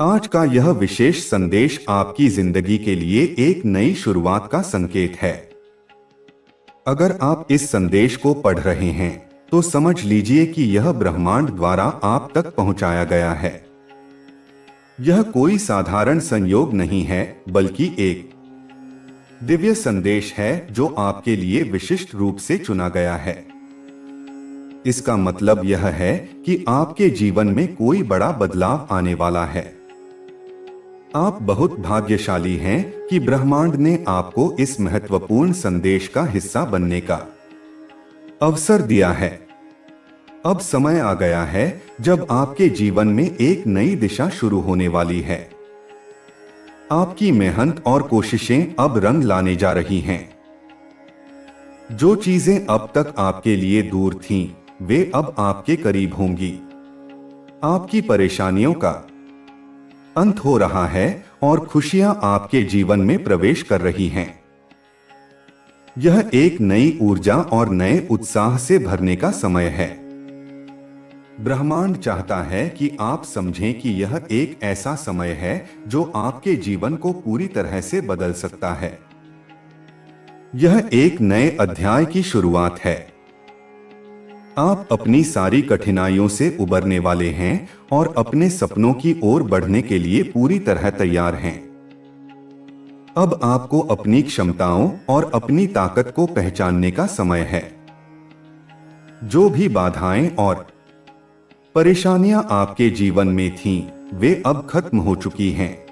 आज का यह विशेष संदेश आपकी जिंदगी के लिए एक नई शुरुआत का संकेत है। अगर आप इस संदेश को पढ़ रहे हैं तो समझ लीजिए कि यह ब्रह्मांड द्वारा आप तक पहुंचाया गया है। यह कोई साधारण संयोग नहीं है, बल्कि एक दिव्य संदेश है जो आपके लिए विशिष्ट रूप से चुना गया है। इसका मतलब यह है कि आपके जीवन में कोई बड़ा बदलाव आने वाला है। आप बहुत भाग्यशाली हैं कि ब्रह्मांड ने आपको इस महत्वपूर्ण संदेश का हिस्सा बनने का अवसर दिया है। अब समय आ गया है जब आपके जीवन में एक नई दिशा शुरू होने वाली है। आपकी मेहनत और कोशिशें अब रंग लाने जा रही हैं। जो चीजें अब तक आपके लिए दूर थीं, वे अब आपके करीब होंगी। आपकी परेशानियों का अंत हो रहा है और खुशियां आपके जीवन में प्रवेश कर रही हैं। यह एक नई ऊर्जा और नए उत्साह से भरने का समय है। ब्रह्मांड चाहता है कि आप समझें कि यह एक ऐसा समय है जो आपके जीवन को पूरी तरह से बदल सकता है। यह एक नए अध्याय की शुरुआत है। आप अपनी सारी कठिनाइयों से उबरने वाले हैं और अपने सपनों की ओर बढ़ने के लिए पूरी तरह तैयार हैं। अब आपको अपनी क्षमताओं और अपनी ताकत को पहचानने का समय है। जो भी बाधाएं और परेशानियां आपके जीवन में थीं, वे अब खत्म हो चुकी हैं।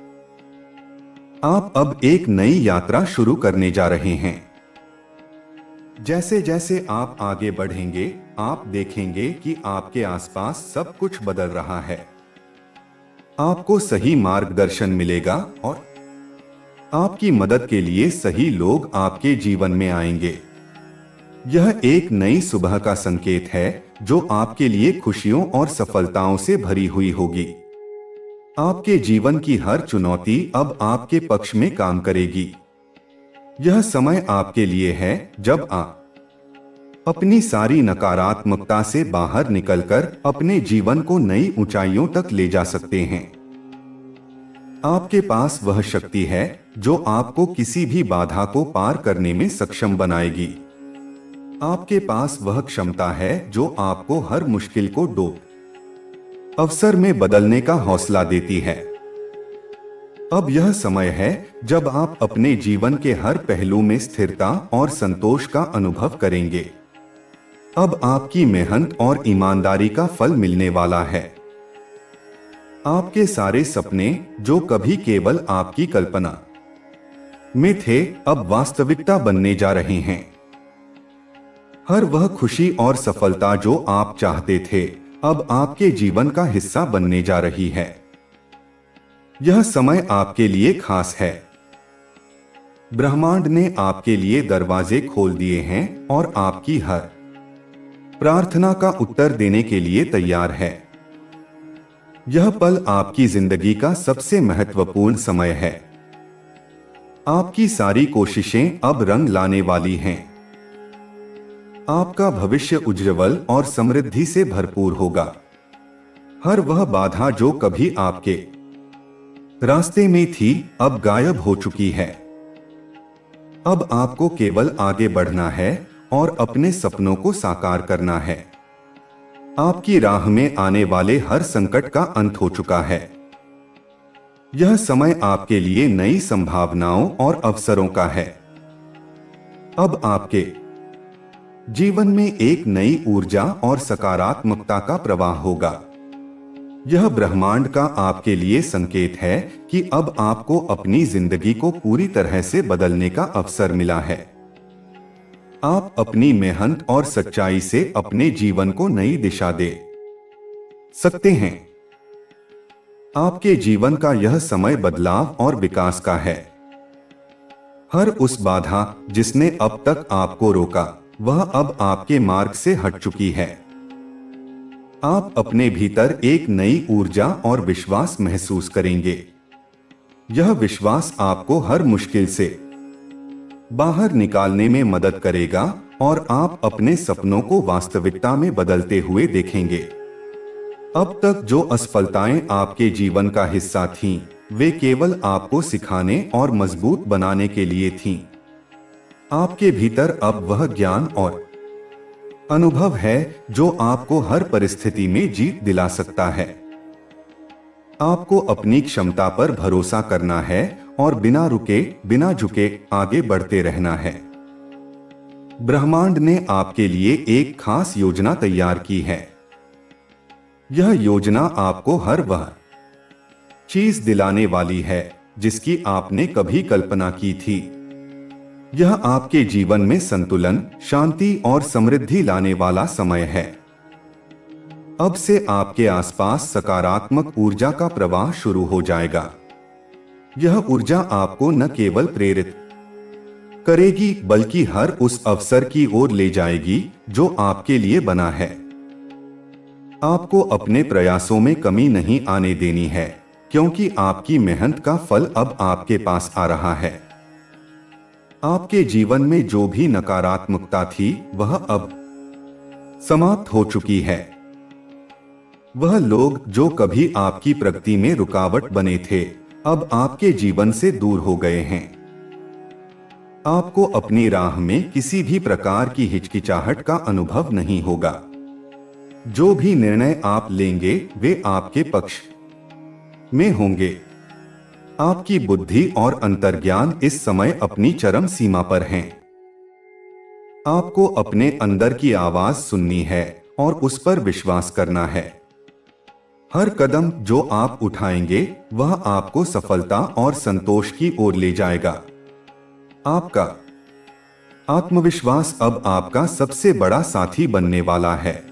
आप अब एक नई यात्रा शुरू करने जा रहे हैं। जैसे जैसे आप आगे बढ़ेंगे, आप देखेंगे कि आपके आसपास सब कुछ बदल रहा है। आपको सही मार्गदर्शन मिलेगा और आपकी मदद के लिए सही लोग आपके जीवन में आएंगे। यह एक नई सुबह का संकेत है जो आपके लिए खुशियों और सफलताओं से भरी हुई होगी। आपके जीवन की हर चुनौती अब आपके पक्ष में काम करेगी। यह समय आपके लिए है जब आप अपनी सारी नकारात्मकता से बाहर निकलकर अपने जीवन को नई ऊंचाइयों तक ले जा सकते हैं। आपके पास वह शक्ति है जो आपको किसी भी बाधा को पार करने में सक्षम बनाएगी। आपके पास वह क्षमता है जो आपको हर मुश्किल को अवसर में बदलने का हौसला देती है। अब यह समय है जब आप अपने जीवन के हर पहलू में स्थिरता और संतोष का अनुभव करेंगे। अब आपकी मेहनत और ईमानदारी का फल मिलने वाला है। आपके सारे सपने जो कभी केवल आपकी कल्पना में थे, अब वास्तविकता बनने जा रहे हैं। हर वह खुशी और सफलता जो आप चाहते थे, अब आपके जीवन का हिस्सा बनने जा रही है। यह समय आपके लिए खास है। ब्रह्मांड ने आपके लिए दरवाजे खोल दिए हैं और आपकी हर प्रार्थना का उत्तर देने के लिए तैयार है। यह पल आपकी जिंदगी का सबसे महत्वपूर्ण समय है। आपकी सारी कोशिशें अब रंग लाने वाली हैं। आपका भविष्य उज्ज्वल और समृद्धि से भरपूर होगा। हर वह बाधा जो कभी आपके रास्ते में थी, अब गायब हो चुकी है। अब आपको केवल आगे बढ़ना है और अपने सपनों को साकार करना है। आपकी राह में आने वाले हर संकट का अंत हो चुका है। यह समय आपके लिए नई संभावनाओं और अवसरों का है। अब आपके जीवन में एक नई ऊर्जा और सकारात्मकता का प्रवाह होगा। यह ब्रह्मांड का आपके लिए संकेत है कि अब आपको अपनी जिंदगी को पूरी तरह से बदलने का अवसर मिला है। आप अपनी मेहनत और सच्चाई से अपने जीवन को नई दिशा दे सकते हैं। आपके जीवन का यह समय बदलाव और विकास का है। हर उस बाधा जिसने अब तक आपको रोका, वह अब आपके मार्ग से हट चुकी है। आप अपने भीतर एक नई ऊर्जा और विश्वास महसूस करेंगे। यह विश्वास आपको हर मुश्किल से बाहर निकालने में मदद करेगा और आप अपने सपनों को वास्तविकता में बदलते हुए देखेंगे। अब तक जो असफलताएं आपके जीवन का हिस्सा थीं, वे केवल आपको सिखाने और मजबूत बनाने के लिए थीं। आपके भीतर अब वह ज्ञान और अनुभव है जो आपको हर परिस्थिति में जीत दिला सकता है। आपको अपनी क्षमता पर भरोसा करना है और बिना रुके, बिना झुके आगे बढ़ते रहना है। ब्रह्मांड ने आपके लिए एक खास योजना तैयार की है। यह योजना आपको हर वह चीज दिलाने वाली है जिसकी आपने कभी कल्पना की थी। यह आपके जीवन में संतुलन, शांति और समृद्धि लाने वाला समय है। अब से आपके आसपास सकारात्मक ऊर्जा का प्रवाह शुरू हो जाएगा। यह ऊर्जा आपको न केवल प्रेरित करेगी बल्कि हर उस अवसर की ओर ले जाएगी जो आपके लिए बना है। आपको अपने प्रयासों में कमी नहीं आने देनी है, क्योंकि आपकी मेहनत का फल अब आपके पास आ रहा है। आपके जीवन में जो भी नकारात्मकता थी वह अब समाप्त हो चुकी है। वह लोग जो कभी आपकी प्रगति में रुकावट बने थे, अब आपके जीवन से दूर हो गए हैं। आपको अपनी राह में किसी भी प्रकार की हिचकिचाहट का अनुभव नहीं होगा। जो भी निर्णय आप लेंगे वे आपके पक्ष में होंगे। आपकी बुद्धि और अंतर्ज्ञान इस समय अपनी चरम सीमा पर हैं। आपको अपने अंदर की आवाज सुननी है और उस पर विश्वास करना है। हर कदम जो आप उठाएंगे वह आपको सफलता और संतोष की ओर ले जाएगा। आपका आत्मविश्वास अब आपका सबसे बड़ा साथी बनने वाला है।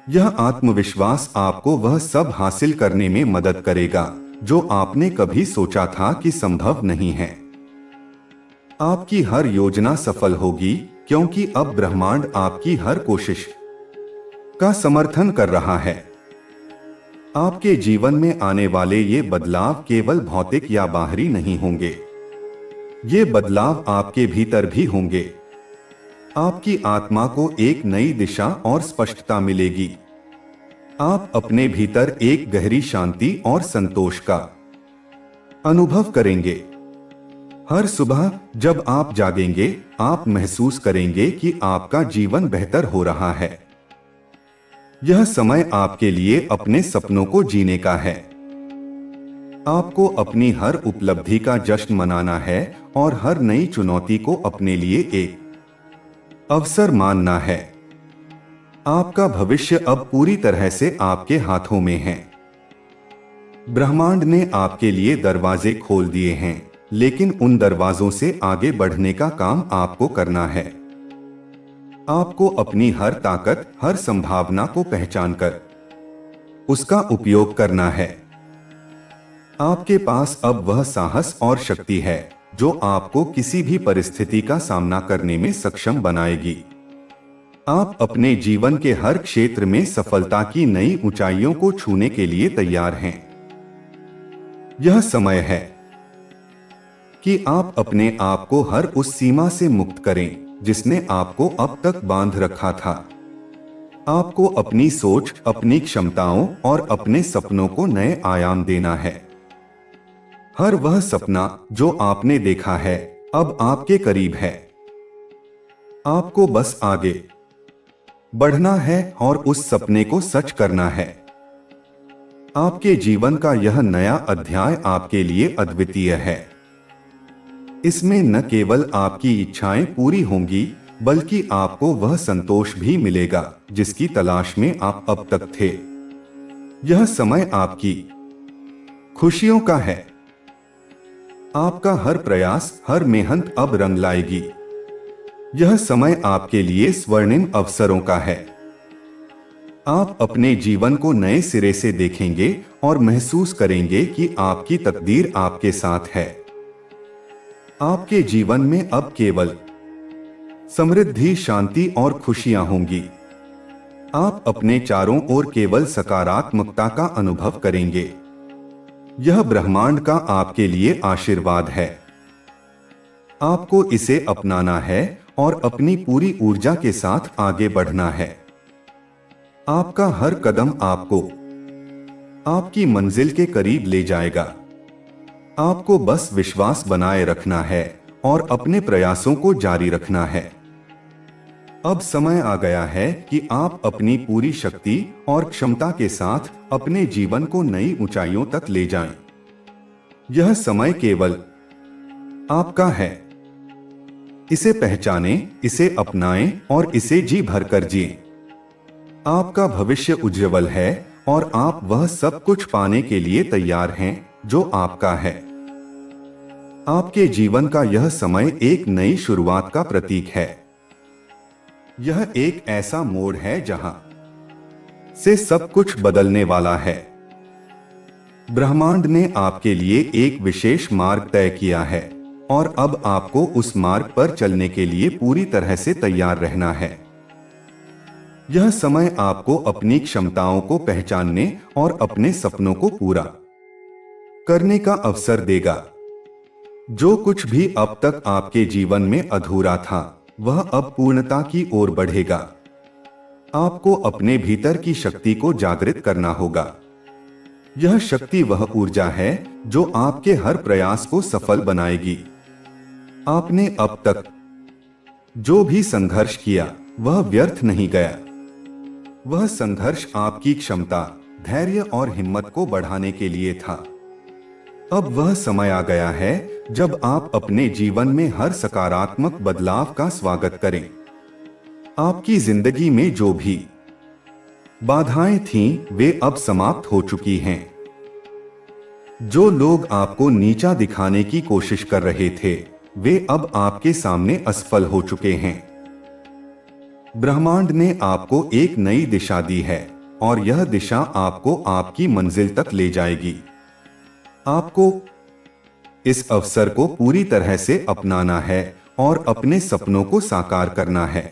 यह आत्मविश्वास आपको वह सब हासिल करने में मदद करेगा जो आपने कभी सोचा था कि संभव नहीं है। आपकी हर योजना सफल होगी क्योंकि अब ब्रह्मांड आपकी हर कोशिश का समर्थन कर रहा है। आपके जीवन में आने वाले ये बदलाव केवल भौतिक या बाहरी नहीं होंगे। ये बदलाव आपके भीतर भी होंगे। आपकी आत्मा को एक नई दिशा और स्पष्टता मिलेगी। आप अपने भीतर एक गहरी शांति और संतोष का अनुभव करेंगे। हर सुबह जब आप जागेंगे, आप महसूस करेंगे कि आपका जीवन बेहतर हो रहा है। यह समय आपके लिए अपने सपनों को जीने का है। आपको अपनी हर उपलब्धि का जश्न मनाना है और हर नई चुनौती को अपने लिए एक अवसर मानना है। आपका भविष्य अब पूरी तरह से आपके हाथों में है। ब्रह्मांड ने आपके लिए दरवाजे खोल दिए हैं, लेकिन उन दरवाजों से आगे बढ़ने का काम आपको करना है। आपको अपनी हर ताकत, हर संभावना को पहचानकर उसका उपयोग करना है। आपके पास अब वह साहस और शक्ति है जो आपको किसी भी परिस्थिति का सामना करने में सक्षम बनाएगी। आप अपने जीवन के हर क्षेत्र में सफलता की नई ऊंचाइयों को छूने के लिए तैयार हैं। यह समय है कि आप अपने आप को हर उस सीमा से मुक्त करें जिसने आपको अब तक बांध रखा था। आपको अपनी सोच, अपनी क्षमताओं और अपने सपनों को नए आयाम देना है। हर वह सपना जो आपने देखा है अब आपके करीब है। आपको बस आगे बढ़ना है और उस सपने को सच करना है। आपके जीवन का यह नया अध्याय आपके लिए अद्वितीय है। इसमें न केवल आपकी इच्छाएं पूरी होंगी, बल्कि आपको वह संतोष भी मिलेगा जिसकी तलाश में आप अब तक थे। यह समय आपकी खुशियों का है। आपका हर प्रयास, हर मेहनत अब रंग लाएगी। यह समय आपके लिए स्वर्णिम अवसरों का है। आप अपने जीवन को नए सिरे से देखेंगे और महसूस करेंगे कि आपकी तकदीर आपके साथ है। आपके जीवन में अब केवल समृद्धि, शांति और खुशियां होंगी। आप अपने चारों ओर केवल सकारात्मकता का अनुभव करेंगे। यह ब्रह्मांड का आपके लिए आशीर्वाद है। आपको इसे अपनाना है और अपनी पूरी ऊर्जा के साथ आगे बढ़ना है। आपका हर कदम आपको आपकी मंजिल के करीब ले जाएगा। आपको बस विश्वास बनाए रखना है और अपने प्रयासों को जारी रखना है। अब समय आ गया है कि आप अपनी पूरी शक्ति और क्षमता के साथ अपने जीवन को नई ऊंचाइयों तक ले जाएं। यह समय केवल आपका है। इसे पहचानें, इसे अपनाएं और इसे जी भरकर जिएं। आपका भविष्य उज्जवल है और आप वह सब कुछ पाने के लिए तैयार हैं जो आपका है। आपके जीवन का यह समय एक नई शुरुआत का प्रतीक है। यह एक ऐसा मोड़ है जहां से सब कुछ बदलने वाला है। ब्रह्मांड ने आपके लिए एक विशेष मार्ग तय किया है और अब आपको उस मार्ग पर चलने के लिए पूरी तरह से तैयार रहना है। यह समय आपको अपनी क्षमताओं को पहचानने और अपने सपनों को पूरा करने का अवसर देगा। जो कुछ भी अब तक आपके जीवन में अधूरा था, वह अब पूर्णता की ओर बढ़ेगा। आपको अपने भीतर की शक्ति को जागृत करना होगा। यह शक्ति वह ऊर्जा है जो आपके हर प्रयास को सफल बनाएगी। आपने अब तक जो भी संघर्ष किया वह व्यर्थ नहीं गया। वह संघर्ष आपकी क्षमता, धैर्य और हिम्मत को बढ़ाने के लिए था। अब वह समय आ गया है जब आप अपने जीवन में हर सकारात्मक बदलाव का स्वागत करें। आपकी जिंदगी में जो भी बाधाएं थीं, वे अब समाप्त हो चुकी हैं। जो लोग आपको नीचा दिखाने की कोशिश कर रहे थे, वे अब आपके सामने असफल हो चुके हैं। ब्रह्मांड ने आपको एक नई दिशा दी है और यह दिशा आपको आपकी मंजिल तक ले जाएगी। आपको इस अवसर को पूरी तरह से अपनाना है और अपने सपनों को साकार करना है।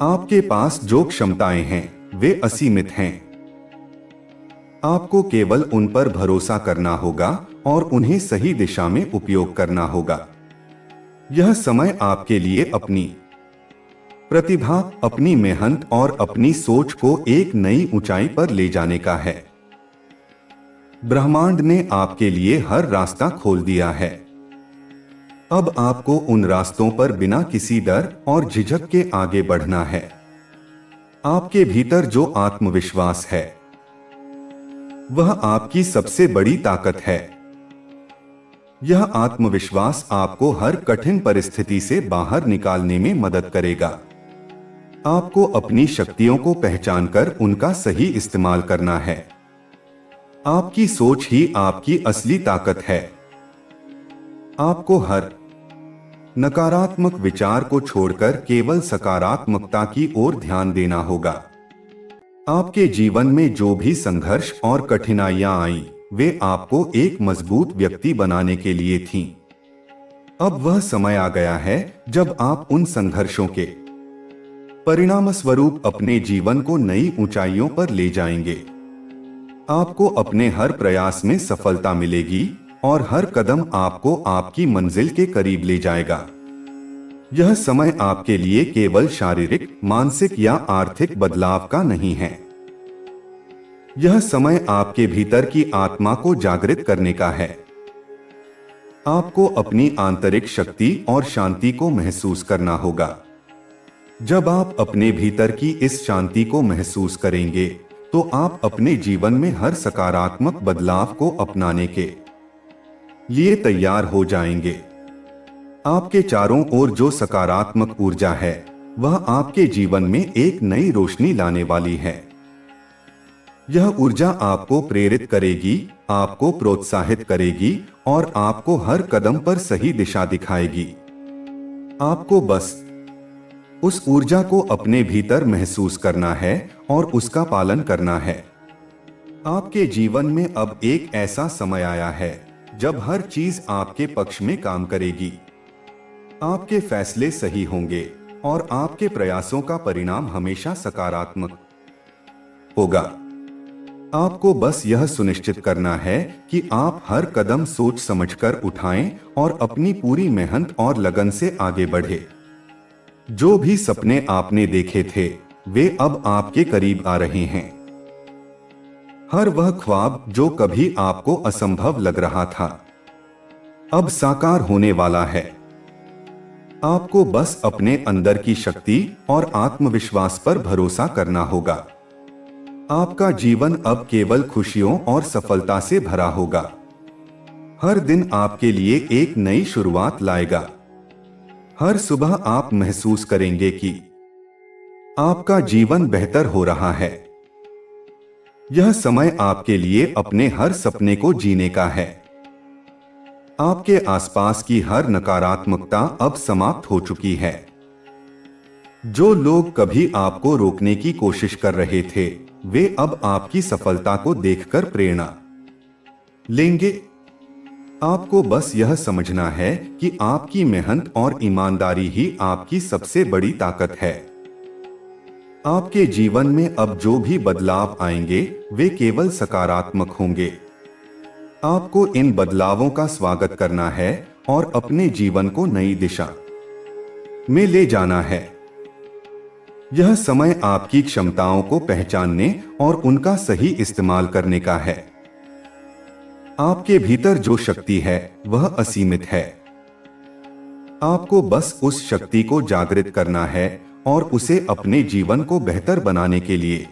आपके पास जो क्षमताएं हैं, वे असीमित हैं। आपको केवल उन पर भरोसा करना होगा और उन्हें सही दिशा में उपयोग करना होगा। यह समय आपके लिए अपनी प्रतिभा, अपनी मेहनत और अपनी सोच को एक नई ऊंचाई पर ले जाने का है। ब्रह्मांड ने आपके लिए हर रास्ता खोल दिया है। अब आपको उन रास्तों पर बिना किसी डर और झिझक के आगे बढ़ना है। आपके भीतर जो आत्मविश्वास है, वह आपकी सबसे बड़ी ताकत है। यह आत्मविश्वास आपको हर कठिन परिस्थिति से बाहर निकालने में मदद करेगा। आपको अपनी शक्तियों को पहचानकर उनका सही इस्तेमाल करना है। आपकी सोच ही आपकी असली ताकत है। आपको हर नकारात्मक विचार को छोड़कर केवल सकारात्मकता की ओर ध्यान देना होगा। आपके जीवन में जो भी संघर्ष और कठिनाइयां आई, वे आपको एक मजबूत व्यक्ति बनाने के लिए थीं। अब वह समय आ गया है जब आप उन संघर्षों के परिणामस्वरूप अपने जीवन को नई ऊंचाइयों पर ले जाएंगे। आपको अपने हर प्रयास में सफलता मिलेगी और हर कदम आपको आपकी मंजिल के करीब ले जाएगा। यह समय आपके लिए केवल शारीरिक, मानसिक या आर्थिक बदलाव का नहीं है। यह समय आपके भीतर की आत्मा को जागृत करने का है। आपको अपनी आंतरिक शक्ति और शांति को महसूस करना होगा। जब आप अपने भीतर की इस शांति को महसूस करेंगे, तो आप अपने जीवन में हर सकारात्मक बदलाव को अपनाने के लिए तैयार हो जाएंगे। आपके चारों ओर जो सकारात्मक ऊर्जा है, वह आपके जीवन में एक नई रोशनी लाने वाली है। यह ऊर्जा आपको प्रेरित करेगी, आपको प्रोत्साहित करेगी और आपको हर कदम पर सही दिशा दिखाएगी। आपको बस उस ऊर्जा को अपने भीतर महसूस करना है और उसका पालन करना है। आपके जीवन में अब एक ऐसा समय आया है जब हर चीज आपके पक्ष में काम करेगी। आपके फैसले सही होंगे और आपके प्रयासों का परिणाम हमेशा सकारात्मक होगा। आपको बस यह सुनिश्चित करना है कि आप हर कदम सोच समझकर उठाएं और अपनी पूरी मेहनत और लगन से आगे बढ़ें। जो भी सपने आपने देखे थे, वे अब आपके करीब आ रहे हैं। हर वह ख्वाब जो कभी आपको असंभव लग रहा था, अब साकार होने वाला है। आपको बस अपने अंदर की शक्ति और आत्मविश्वास पर भरोसा करना होगा। आपका जीवन अब केवल खुशियों और सफलता से भरा होगा। हर दिन आपके लिए एक नई शुरुआत लाएगा। हर सुबह आप महसूस करेंगे कि आपका जीवन बेहतर हो रहा है। यह समय आपके लिए अपने हर सपने को जीने का है। आपके आसपास की हर नकारात्मकता अब समाप्त हो चुकी है। जो लोग कभी आपको रोकने की कोशिश कर रहे थे, वे अब आपकी सफलता को देखकर प्रेरणा लेंगे। आपको बस यह समझना है कि आपकी मेहनत और ईमानदारी ही आपकी सबसे बड़ी ताकत है। आपके जीवन में अब जो भी बदलाव आएंगे, वे केवल सकारात्मक होंगे। आपको इन बदलावों का स्वागत करना है और अपने जीवन को नई दिशा में ले जाना है। यह समय आपकी क्षमताओं को पहचानने और उनका सही इस्तेमाल करने का है। आपके भीतर जो शक्ति है, वह असीमित है। आपको बस उस शक्ति को जागृत करना है और उसे अपने जीवन को बेहतर बनाने के लिए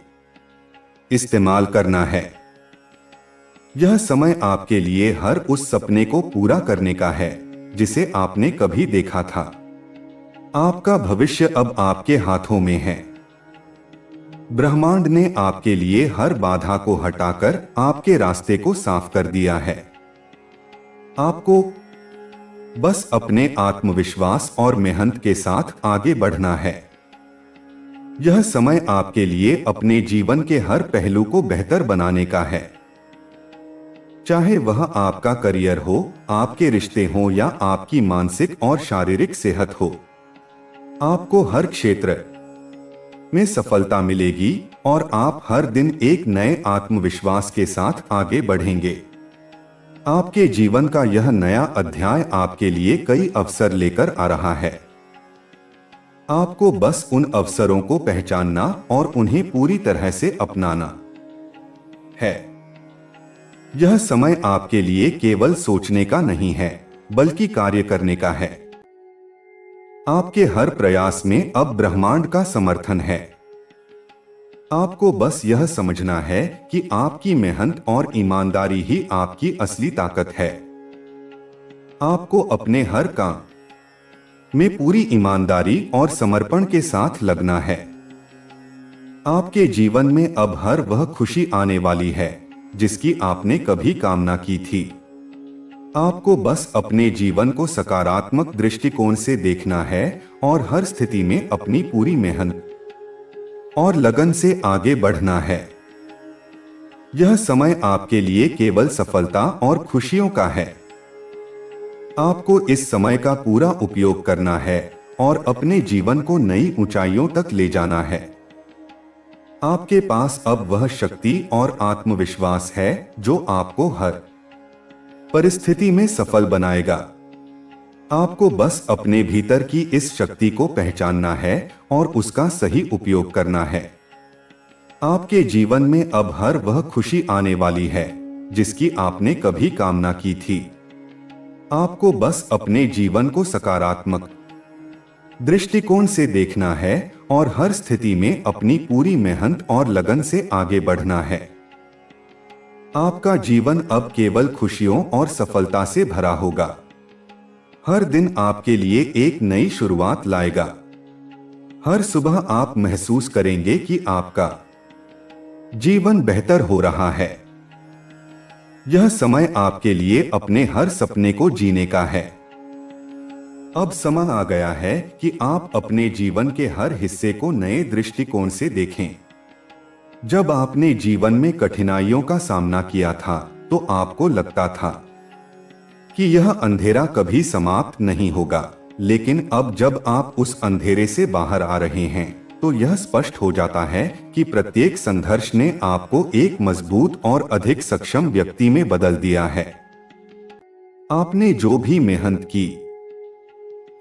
इस्तेमाल करना है। यह समय आपके लिए हर उस सपने को पूरा करने का है जिसे आपने कभी देखा था। आपका भविष्य अब आपके हाथों में है। ब्रह्मांड ने आपके लिए हर बाधा को हटाकर आपके रास्ते को साफ कर दिया है। आपको बस अपने आत्मविश्वास और मेहनत के साथ आगे बढ़ना है। यह समय आपके लिए अपने जीवन के हर पहलू को बेहतर बनाने का है। चाहे वह आपका करियर हो, आपके रिश्ते हो या आपकी मानसिक और शारीरिक सेहत हो, आपको हर क्षेत्र में सफलता मिलेगी और आप हर दिन एक नए आत्मविश्वास के साथ आगे बढ़ेंगे। आपके जीवन का यह नया अध्याय आपके लिए कई अवसर लेकर आ रहा है। आपको बस उन अवसरों को पहचानना और उन्हें पूरी तरह से अपनाना है। यह समय आपके लिए केवल सोचने का नहीं है, बल्कि कार्य करने का है। आपके हर प्रयास में अब ब्रह्मांड का समर्थन है। आपको बस यह समझना है कि आपकी मेहनत और ईमानदारी ही आपकी असली ताकत है। आपको अपने हर काम में पूरी ईमानदारी और समर्पण के साथ लगना है। आपके जीवन में अब हर वह खुशी आने वाली है जिसकी आपने कभी कामना की थी। आपको बस अपने जीवन को सकारात्मक दृष्टिकोण से देखना है और हर स्थिति में अपनी पूरी मेहनत और लगन से आगे बढ़ना है। यह समय आपके लिए केवल सफलता और खुशियों का है। आपको इस समय का पूरा उपयोग करना है और अपने जीवन को नई ऊंचाइयों तक ले जाना है। आपके पास अब वह शक्ति और आत्मविश्वास है जो आपको हर परिस्थिति में सफल बनाएगा। आपको बस अपने भीतर की इस शक्ति को पहचानना है और उसका सही उपयोग करना है। आपके जीवन में अब हर वह खुशी आने वाली है जिसकी आपने कभी कामना की थी। आपको बस अपने जीवन को सकारात्मक दृष्टिकोण से देखना है और हर स्थिति में अपनी पूरी मेहनत और लगन से आगे बढ़ना है। आपका जीवन अब केवल खुशियों और सफलता से भरा होगा। हर दिन आपके लिए एक नई शुरुआत लाएगा। हर सुबह आप महसूस करेंगे कि आपका जीवन बेहतर हो रहा है। यह समय आपके लिए अपने हर सपने को जीने का है। अब समय आ गया है कि आप अपने जीवन के हर हिस्से को नए दृष्टिकोण से देखें। जब आपने जीवन में कठिनाइयों का सामना किया था, तो आपको लगता था कि यह अंधेरा कभी समाप्त नहीं होगा, लेकिन अब जब आप उस अंधेरे से बाहर आ रहे हैं, तो यह स्पष्ट हो जाता है कि प्रत्येक संघर्ष ने आपको एक मजबूत और अधिक सक्षम व्यक्ति में बदल दिया है। आपने जो भी मेहनत की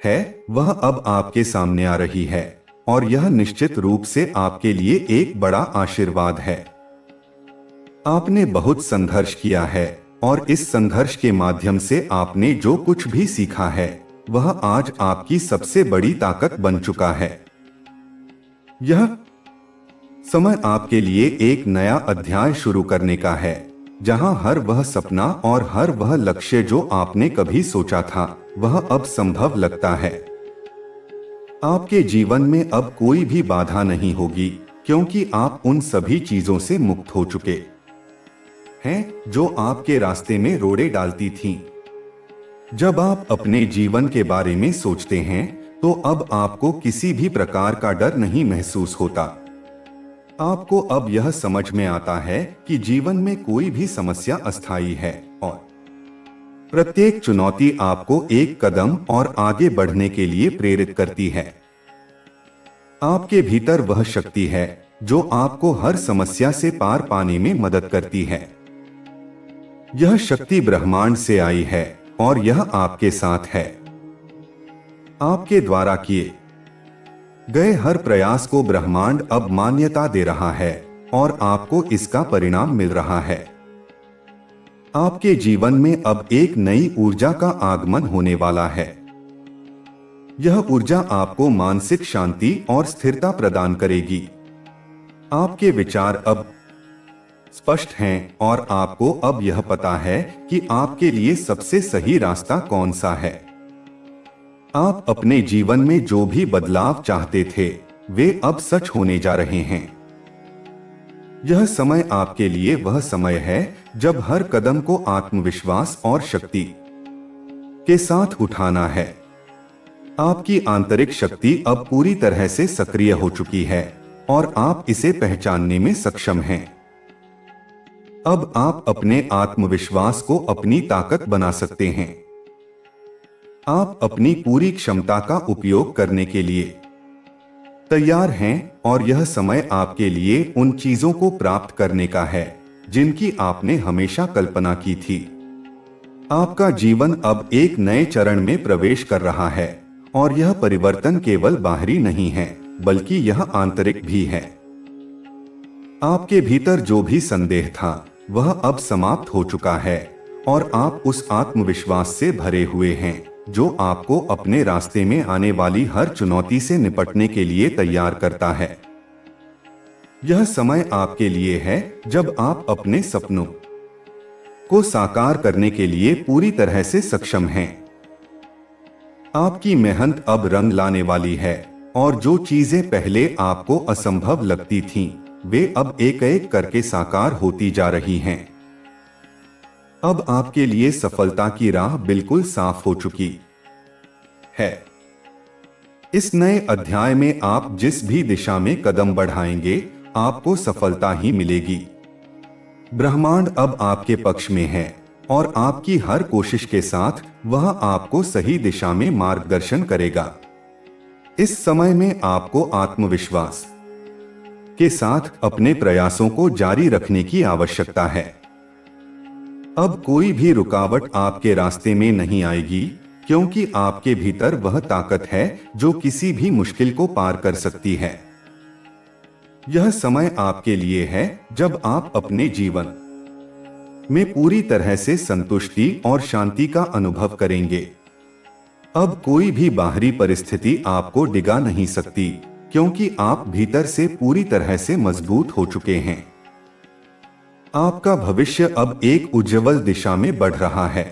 है, वह अब आपके सामने आ रही है। और यह निश्चित रूप से आपके लिए एक बड़ा आशीर्वाद है। आपने बहुत संघर्ष किया है और इस संघर्ष के माध्यम से आपने जो कुछ भी सीखा है वह आज आपकी सबसे बड़ी ताकत बन चुका है। यह समय आपके लिए एक नया अध्याय शुरू करने का है, जहां हर वह सपना और हर वह लक्ष्य जो आपने कभी सोचा था वह अब संभव लगता है। आपके जीवन में अब कोई भी बाधा नहीं होगी, क्योंकि आप उन सभी चीजों से मुक्त हो चुके हैं जो आपके रास्ते में रोड़े डालती थीं। जब आप अपने जीवन के बारे में सोचते हैं तो अब आपको किसी भी प्रकार का डर नहीं महसूस होता। आपको अब यह समझ में आता है कि जीवन में कोई भी समस्या अस्थायी है और प्रत्येक चुनौती आपको एक कदम और आगे बढ़ने के लिए प्रेरित करती है। आपके भीतर वह शक्ति है जो आपको हर समस्या से पार पाने में मदद करती है। यह शक्ति ब्रह्मांड से आई है और यह आपके साथ है। आपके द्वारा किए गए हर प्रयास को ब्रह्मांड अब मान्यता दे रहा है और आपको इसका परिणाम मिल रहा है। आपके जीवन में अब एक नई ऊर्जा का आगमन होने वाला है। यह ऊर्जा आपको मानसिक शांति और स्थिरता प्रदान करेगी। आपके विचार अब स्पष्ट हैं और आपको अब यह पता है कि आपके लिए सबसे सही रास्ता कौन सा है। आप अपने जीवन में जो भी बदलाव चाहते थे वे अब सच होने जा रहे हैं। यह समय आपके लिए वह समय है जब हर कदम को आत्मविश्वास और शक्ति के साथ उठाना है। आपकी आंतरिक शक्ति अब पूरी तरह से सक्रिय हो चुकी है और आप इसे पहचानने में सक्षम हैं। अब आप अपने आत्मविश्वास को अपनी ताकत बना सकते हैं। आप अपनी पूरी क्षमता का उपयोग करने के लिए तैयार हैं और यह समय आपके लिए उन चीजों को प्राप्त करने का है जिनकी आपने हमेशा कल्पना की थी। आपका जीवन अब एक नए चरण में प्रवेश कर रहा है और यह परिवर्तन केवल बाहरी नहीं है बल्कि यह आंतरिक भी है। आपके भीतर जो भी संदेह था वह अब समाप्त हो चुका है और आप उस आत्मविश्वास से भरे हुए हैं जो आपको अपने रास्ते में आने वाली हर चुनौती से निपटने के लिए तैयार करता है। यह समय आपके लिए है जब आप अपने सपनों को साकार करने के लिए पूरी तरह से सक्षम हैं। आपकी मेहनत अब रंग लाने वाली है और जो चीजें पहले आपको असंभव लगती थीं, वे अब एक एक करके साकार होती जा रही हैं। अब आपके लिए सफलता की राह बिल्कुल साफ हो चुकी है। इस नए अध्याय में आप जिस भी दिशा में कदम बढ़ाएंगे आपको सफलता ही मिलेगी। ब्रह्मांड अब आपके पक्ष में है और आपकी हर कोशिश के साथ वह आपको सही दिशा में मार्गदर्शन करेगा। इस समय में आपको आत्मविश्वास के साथ अपने प्रयासों को जारी रखने की आवश्यकता है। अब कोई भी रुकावट आपके रास्ते में नहीं आएगी, क्योंकि आपके भीतर वह ताकत है जो किसी भी मुश्किल को पार कर सकती है। यह समय आपके लिए है जब आप अपने जीवन में पूरी तरह से संतुष्टि और शांति का अनुभव करेंगे। अब कोई भी बाहरी परिस्थिति आपको डिगा नहीं सकती, क्योंकि आप भीतर से पूरी तरह से मजबूत हो चुके हैं। आपका भविष्य अब एक उज्जवल दिशा में बढ़ रहा है।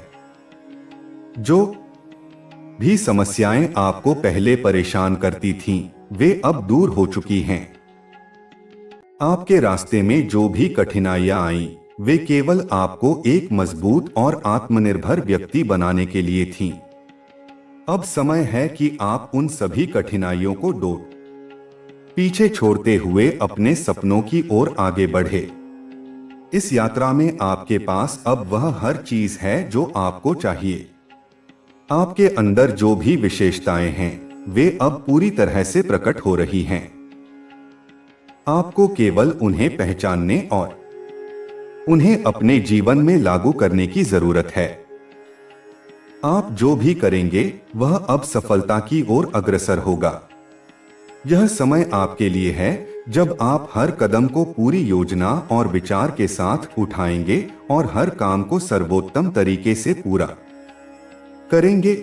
जो भी समस्याएं आपको पहले परेशान करती थीं, वे अब दूर हो चुकी हैं। आपके रास्ते में जो भी कठिनाइयां आईं, वे केवल आपको एक मजबूत और आत्मनिर्भर व्यक्ति बनाने के लिए थीं। अब समय है कि आप उन सभी कठिनाइयों को पीछे छोड़ते हुए अपने सपनों की ओर आगे बढ़े। इस यात्रा में आपके पास अब वह हर चीज है जो आपको चाहिए। आपके अंदर जो भी विशेषताएं हैं, वे अब पूरी तरह से प्रकट हो रही हैं। आपको केवल उन्हें पहचानने और उन्हें अपने जीवन में लागू करने की जरूरत है। आप जो भी करेंगे वह अब सफलता की ओर अग्रसर होगा। यह समय आपके लिए है जब आप हर कदम को पूरी योजना और विचार के साथ उठाएंगे और हर काम को सर्वोत्तम तरीके से पूरा करेंगे।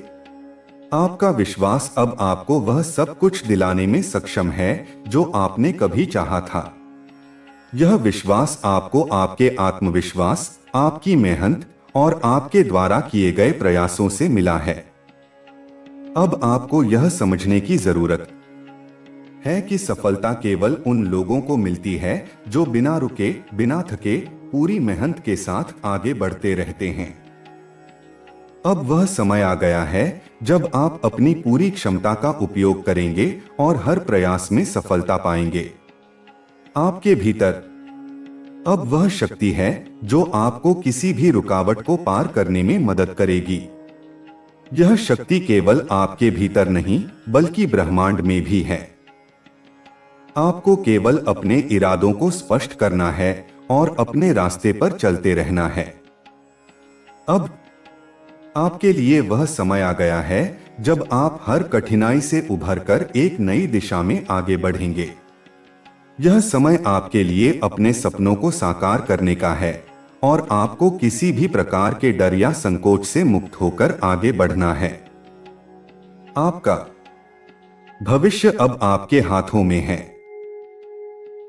आपका विश्वास अब आपको वह सब कुछ दिलाने में सक्षम है जो आपने कभी चाहा था। यह विश्वास आपको आपके आत्मविश्वास, आपकी मेहनत और आपके द्वारा किए गए प्रयासों से मिला है। अब आपको यह समझने की जरूरत है कि सफलता केवल उन लोगों को मिलती है जो बिना रुके, बिना थके, पूरी मेहनत के साथ आगे बढ़ते रहते हैं। अब वह समय आ गया है जब आप अपनी पूरी क्षमता का उपयोग करेंगे और हर प्रयास में सफलता पाएंगे। आपके भीतर अब वह शक्ति है जो आपको किसी भी रुकावट को पार करने में मदद करेगी। यह शक्ति केवल आपके भीतर नहीं बल्कि ब्रह्मांड में भी है। आपको केवल अपने इरादों को स्पष्ट करना है और अपने रास्ते पर चलते रहना है। अब आपके लिए वह समय आ गया है जब आप हर कठिनाई से उभरकर एक नई दिशा में आगे बढ़ेंगे। यह समय आपके लिए अपने सपनों को साकार करने का है और आपको किसी भी प्रकार के डर या संकोच से मुक्त होकर आगे बढ़ना है। आपका भविष्य अब आपके हाथों में है।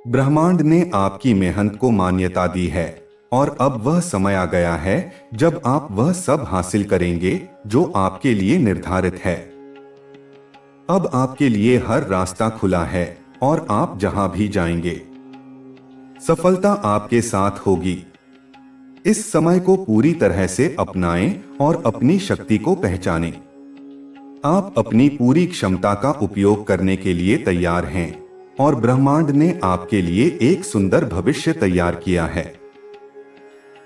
ब्रह्मांड ने आपकी मेहनत को मान्यता दी है और अब वह समय आ गया है जब आप वह सब हासिल करेंगे जो आपके लिए निर्धारित है। अब आपके लिए हर रास्ता खुला है और आप जहां भी जाएंगे, सफलता आपके साथ होगी। इस समय को पूरी तरह से अपनाएं और अपनी शक्ति को पहचानें। आप अपनी पूरी क्षमता का उपयोग करने के लिए तैयार हैं और ब्रह्मांड ने आपके लिए एक सुंदर भविष्य तैयार किया है।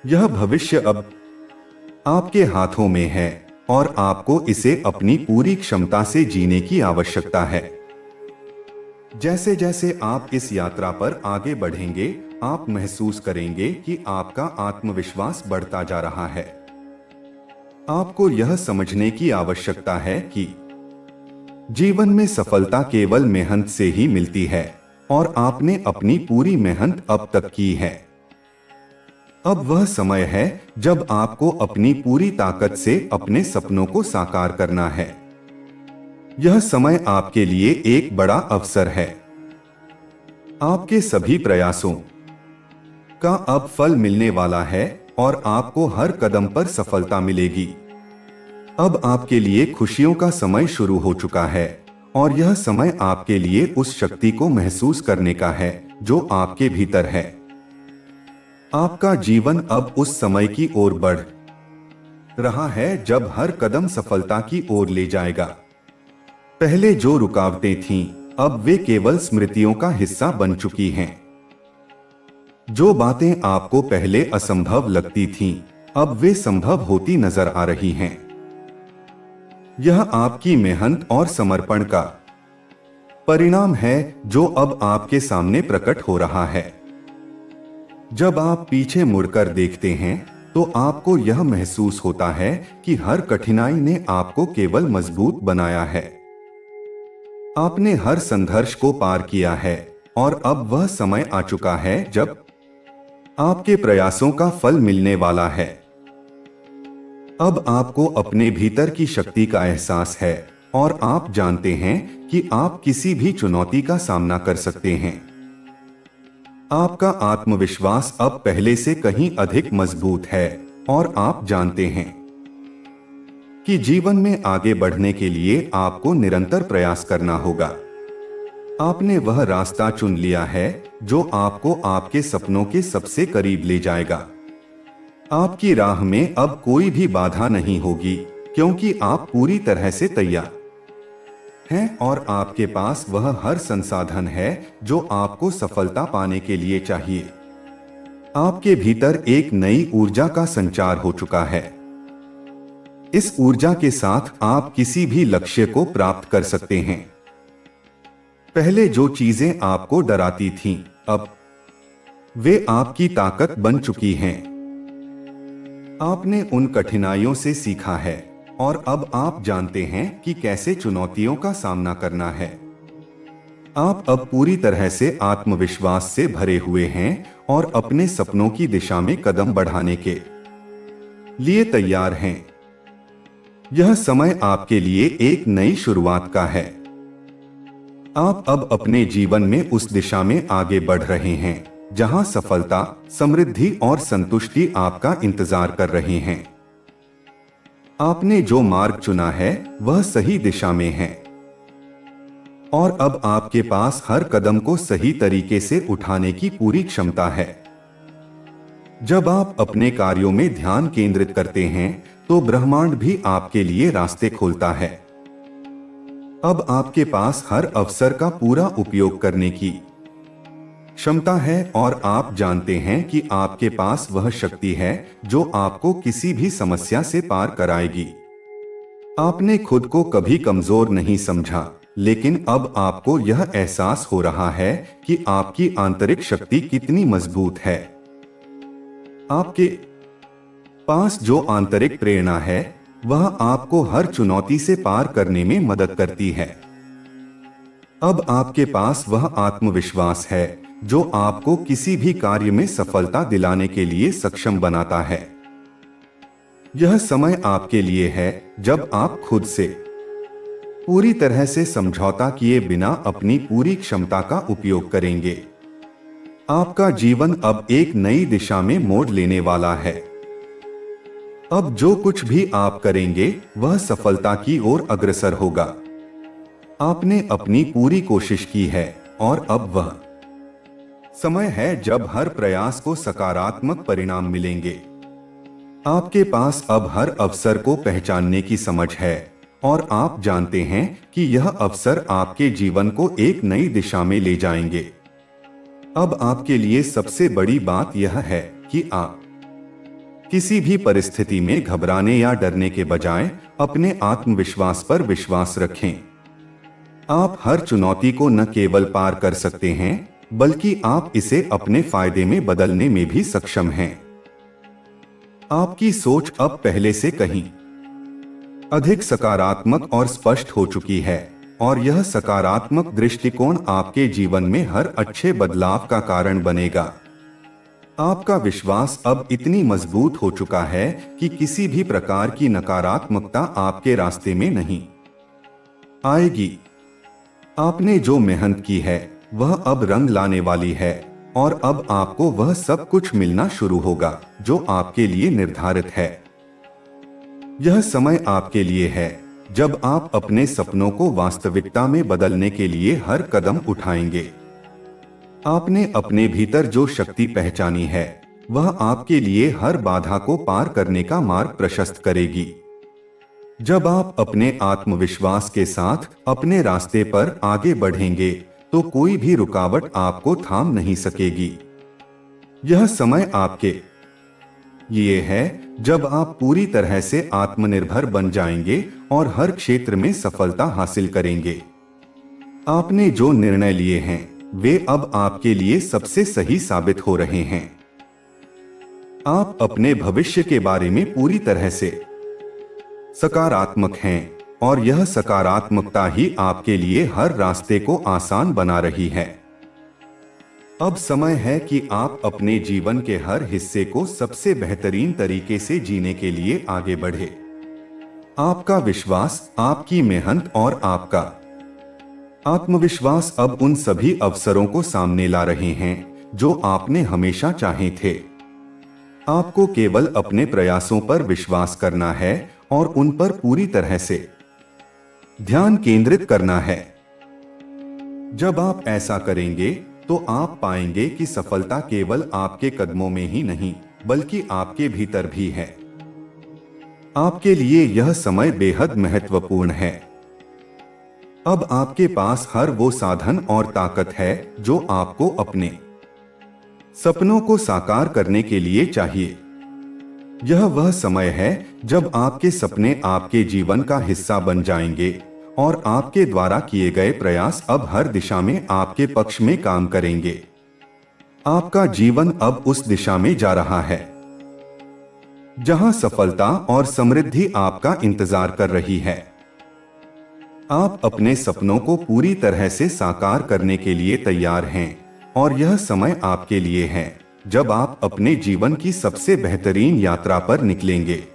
यह भविष्य अब आपके हाथों में है और आपको इसे अपनी पूरी क्षमता से जीने की आवश्यकता है। जैसे जैसे आप इस यात्रा पर आगे बढ़ेंगे, आप महसूस करेंगे कि आपका आत्मविश्वास बढ़ता जा रहा है। आपको यह समझने की आवश्यकता है कि जीवन में सफलता केवल मेहनत से ही मिलती है और आपने अपनी पूरी मेहनत अब तक की है। अब वह समय है जब आपको अपनी पूरी ताकत से अपने सपनों को साकार करना है। यह समय आपके लिए एक बड़ा अवसर है। आपके सभी प्रयासों का अब फल मिलने वाला है और आपको हर कदम पर सफलता मिलेगी। अब आपके लिए खुशियों का समय शुरू हो चुका है और यह समय आपके लिए उस शक्ति को महसूस करने का है जो आपके भीतर है। आपका जीवन अब उस समय की ओर बढ़ रहा है जब हर कदम सफलता की ओर ले जाएगा। पहले जो रुकावटें थीं, अब वे केवल स्मृतियों का हिस्सा बन चुकी हैं। जो बातें आपको पहले असंभव लगती थीं, अब वे संभव होती नजर आ रही हैं। यह आपकी मेहनत और समर्पण का परिणाम है जो अब आपके सामने प्रकट हो रहा है। जब आप पीछे मुड़कर देखते हैं तो आपको यह महसूस होता है कि हर कठिनाई ने आपको केवल मजबूत बनाया है। आपने हर संघर्ष को पार किया है और अब वह समय आ चुका है जब आपके प्रयासों का फल मिलने वाला है। अब आपको अपने भीतर की शक्ति का एहसास है और आप जानते हैं कि आप किसी भी चुनौती का सामना कर सकते हैं। आपका आत्मविश्वास अब पहले से कहीं अधिक मजबूत है और आप जानते हैं कि जीवन में आगे बढ़ने के लिए आपको निरंतर प्रयास करना होगा। आपने वह रास्ता चुन लिया है जो आपको आपके सपनों के सबसे करीब ले जाएगा। आपकी राह में अब कोई भी बाधा नहीं होगी क्योंकि आप पूरी तरह से तैयार हैं और आपके पास वह हर संसाधन है जो आपको सफलता पाने के लिए चाहिए। आपके भीतर एक नई ऊर्जा का संचार हो चुका है। इस ऊर्जा के साथ आप किसी भी लक्ष्य को प्राप्त कर सकते हैं। पहले जो चीजें आपको डराती थीं, अब वे आपकी ताकत बन चुकी हैं। आपने उन कठिनाइयों से सीखा है और अब आप जानते हैं कि कैसे चुनौतियों का सामना करना है। आप अब पूरी तरह से आत्मविश्वास से भरे हुए हैं और अपने सपनों की दिशा में कदम बढ़ाने के लिए तैयार हैं। यह समय आपके लिए एक नई शुरुआत का है। आप अब अपने जीवन में उस दिशा में आगे बढ़ रहे हैं जहां सफलता, समृद्धि और संतुष्टि आपका इंतजार कर रहे हैं। आपने जो मार्ग चुना है वह सही दिशा में है और अब आपके पास हर कदम को सही तरीके से उठाने की पूरी क्षमता है। जब आप अपने कार्यों में ध्यान केंद्रित करते हैं तो ब्रह्मांड भी आपके लिए रास्ते खोलता है। अब आपके पास हर अवसर का पूरा उपयोग करने की क्षमता है और आप जानते हैं कि आपके पास वह शक्ति है जो आपको किसी भी समस्या से पार कराएगी। आपने खुद को कभी कमजोर नहीं समझा, लेकिन अब आपको यह एहसास हो रहा है कि आपकी आंतरिक शक्ति कितनी मजबूत है। आपके पास जो आंतरिक प्रेरणा है वह आपको हर चुनौती से पार करने में मदद करती है। अब आपके पास वह आत्मविश्वास है जो आपको किसी भी कार्य में सफलता दिलाने के लिए सक्षम बनाता है। यह समय आपके लिए है जब आप खुद से पूरी तरह से समझौता किए बिना अपनी पूरी क्षमता का उपयोग करेंगे। आपका जीवन अब एक नई दिशा में मोड़ लेने वाला है। अब जो कुछ भी आप करेंगे वह सफलता की ओर अग्रसर होगा। आपने अपनी पूरी कोशिश की है और अब वह समय है जब हर प्रयास को सकारात्मक परिणाम मिलेंगे। आपके पास अब हर अवसर को पहचानने की समझ है और आप जानते हैं कि यह अवसर आपके जीवन को एक नई दिशा में ले जाएंगे। अब आपके लिए सबसे बड़ी बात यह है कि आप किसी भी परिस्थिति में घबराने या डरने के बजाय अपने आत्मविश्वास पर विश्वास रखें। आप हर चुनौती को न केवल पार कर सकते हैं बल्कि आप इसे अपने फायदे में बदलने में भी सक्षम हैं। आपकी सोच अब पहले से कहीं अधिक सकारात्मक और स्पष्ट हो चुकी है और यह सकारात्मक दृष्टिकोण आपके जीवन में हर अच्छे बदलाव का कारण बनेगा। आपका विश्वास अब इतनी मजबूत हो चुका है कि किसी भी प्रकार की नकारात्मकता आपके रास्ते में नहीं आएगी। आपने जो मेहनत की है वह अब रंग लाने वाली है और अब आपको वह सब कुछ मिलना शुरू होगा जो आपके लिए निर्धारित है। यह समय आपके लिए है जब आप अपने सपनों को वास्तविकता में बदलने के लिए हर कदम उठाएंगे। आपने अपने भीतर जो शक्ति पहचानी है वह आपके लिए हर बाधा को पार करने का मार्ग प्रशस्त करेगी। जब आप अपने आत्मविश्वास के साथ अपने रास्ते पर आगे बढ़ेंगे तो कोई भी रुकावट आपको थाम नहीं सकेगी। यह समय आपके लिए है जब आप पूरी तरह से आत्मनिर्भर बन जाएंगे और हर क्षेत्र में सफलता हासिल करेंगे। आपने जो निर्णय लिए हैं वे अब आपके लिए सबसे सही साबित हो रहे हैं। आप अपने भविष्य के बारे में पूरी तरह से सकारात्मक हैं और यह सकारात्मकता ही आपके लिए हर रास्ते को आसान बना रही है। अब समय है कि आप अपने जीवन के हर हिस्से को सबसे बेहतरीन तरीके से जीने के लिए आगे बढ़े। आपका विश्वास, आपकी मेहनत और आपका आत्मविश्वास अब उन सभी अवसरों को सामने ला रहे हैं जो आपने हमेशा चाहे थे। आपको केवल अपने प्रयासों पर विश्वास करना है और उन पर पूरी तरह से ध्यान केंद्रित करना है। जब आप ऐसा करेंगे तो आप पाएंगे कि सफलता केवल आपके कदमों में ही नहीं बल्कि आपके भीतर भी है। आपके लिए यह समय बेहद महत्वपूर्ण है। अब आपके पास हर वो साधन और ताकत है जो आपको अपने सपनों को साकार करने के लिए चाहिए। यह वह समय है जब आपके सपने आपके जीवन का हिस्सा बन जाएंगे और आपके द्वारा किए गए प्रयास अब हर दिशा में आपके पक्ष में काम करेंगे। आपका जीवन अब उस दिशा में जा रहा है जहां सफलता और समृद्धि आपका इंतजार कर रही है। आप अपने सपनों को पूरी तरह से साकार करने के लिए तैयार हैं और यह समय आपके लिए है जब आप अपने जीवन की सबसे बेहतरीन यात्रा पर निकलेंगे।